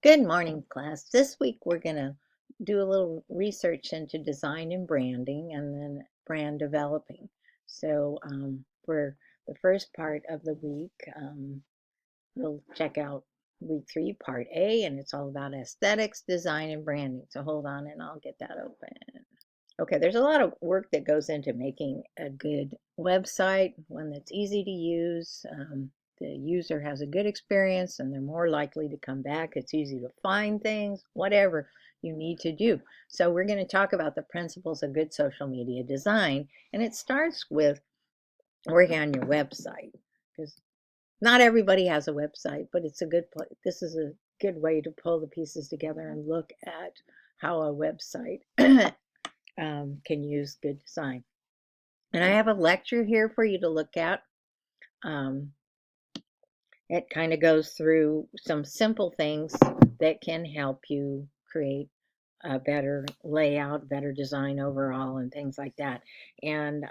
Good morning, class. This week we're going to do a little research into design and branding and then brand developing. For the first part of the week, we'll check out week 3, part A, and it's all about aesthetics, design, and branding. So hold on and I'll get that open. Okay, there's a lot of work that goes into making a good website, one that's easy to use. The user has a good experience and they're more likely to come back. It's easy to find things, whatever you need to do. So, we're going to talk about the principles of good social media design, and it starts with working on your website because not everybody has a website, but it's a good place. This is a good way to pull the pieces together and look at how a website can use good design. And I have a lecture here for you to look at. Um, it kind of goes through some simple things that can help you create a better layout, better design overall, and things like that. And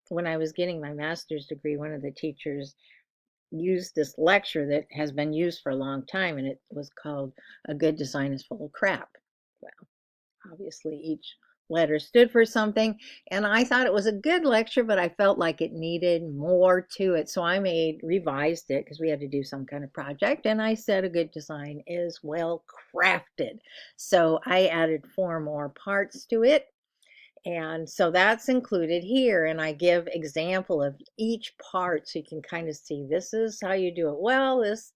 when I was getting my master's degree, one of the teachers used this lecture that has been used for a long time, and it was called "A Good Design is Full of Crap." Well, obviously each letter stood for something, and I thought it was a good lecture, but I felt like it needed more to it. So I revised it because we had to do some kind of project, and I said a good design is well crafted. So I added 4 more parts to it. And so that's included here, and I give example of each part so you can kind of see this is how you do it. Well, it's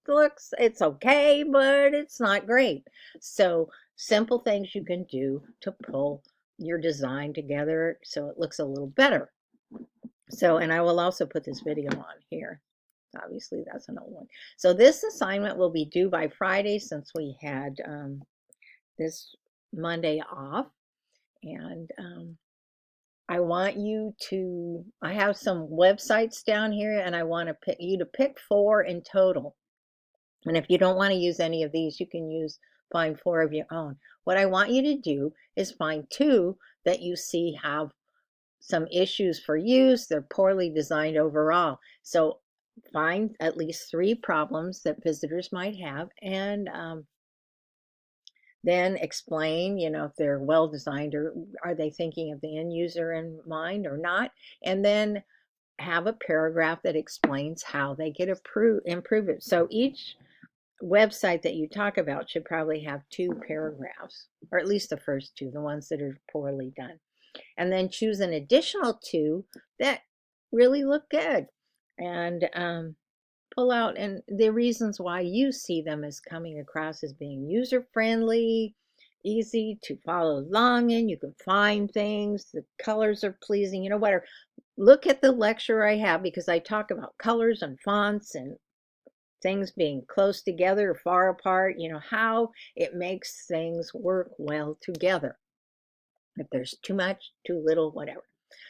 okay, but it's not great. So simple things you can do to pull your design together so it looks a little better. So, and I will also put this video on here. Obviously, that's an old one. So this assignment will be due by Friday since we had this Monday off. And I want you to, I have some websites down here, and I want you to pick 4 in total. And if you don't want to use any of these, you can find 4 of your own. What I want you to do is find 2 that you see have some issues for use. They're poorly designed overall. So find at least 3 problems that visitors might have, and then explain, if they're well designed, or are they thinking of the end user in mind or not, and then have a paragraph that explains how they get improve it. So each website that you talk about should probably have 2 paragraphs, or at least the first 2, the ones that are poorly done, and then choose an additional 2 that really look good, and pull out and the reasons why you see them as coming across as being user friendly, easy to follow along in. You can find things, the colors are pleasing, whatever. Look at the lecture I have, because I talk about colors and fonts and things being close together or far apart, how it makes things work well together. If there's too much, too little, whatever.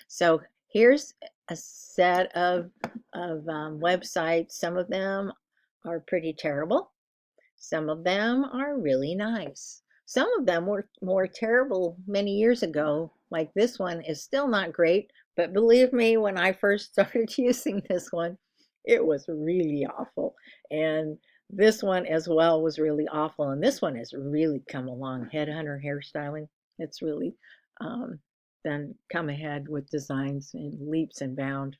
So here's a set of websites. Some of them are pretty terrible. Some of them are really nice. Some of them were more terrible many years ago. Like this one is still not great, but believe me, when I first started using this one, it was really awful. And this one as well was really awful. And this one has really come along. Headhunter Hairstyling. It's really um, then come ahead with designs in leaps and bounds.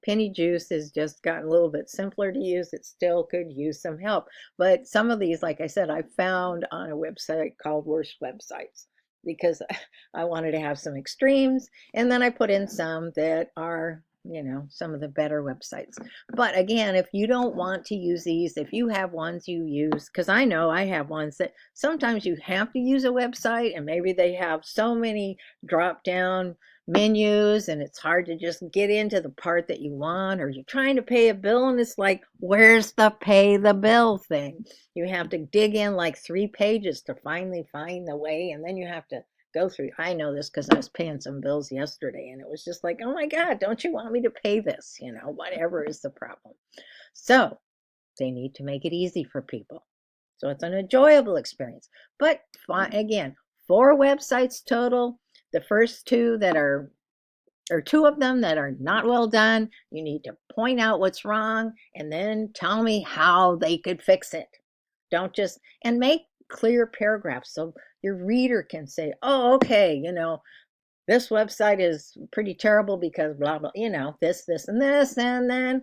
Penny Juice has just gotten a little bit simpler to use. It still could use some help. But some of these, like I said, I found on a website called Worst Websites, because I wanted to have some extremes. And then I put in some that are, some of the better websites. But again, if you don't want to use these, if you have ones you use, because I know I have ones that sometimes you have to use a website, and maybe they have so many drop down menus and it's hard to just get into the part that you want, or you're trying to pay a bill and it's like, where's the pay the bill thing? You have to dig in like 3 pages to finally find the way, and then you have to go through. I know this because I was paying some bills yesterday, and it was just like, oh my god, don't you want me to pay this? Whatever is the problem. So they need to make it easy for people, so it's an enjoyable experience. But again, 4 websites total. The first 2 that are, or 2 of them that are not well done, you need to point out what's wrong and then tell me how they could fix it. Don't just, and make clear paragraphs so your reader can say, oh, okay, this website is pretty terrible because blah, blah, this, and this, and then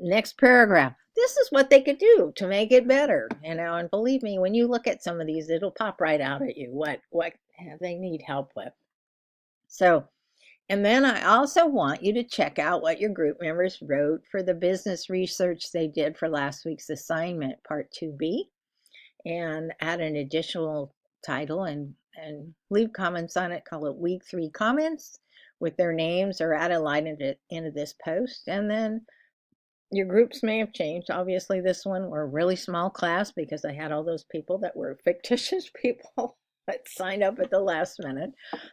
next paragraph. This is what they could do to make it better, and believe me, when you look at some of these, it'll pop right out at you what they need help with. So, and then I also want you to check out what your group members wrote for the business research they did for last week's assignment, part 2B, and add an additional title and leave comments on it. Call it week 3 comments with their names, or add a line into this post. And then your groups may have changed. Obviously, this one we're a really small class because I had all those people that were fictitious people that signed up at the last minute.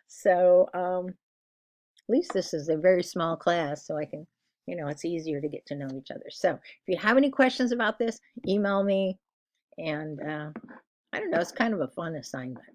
So at least this is a very small class, so I can, it's easier to get to know each other. So if you have any questions about this, email me. And I don't know, it's kind of a fun assignment.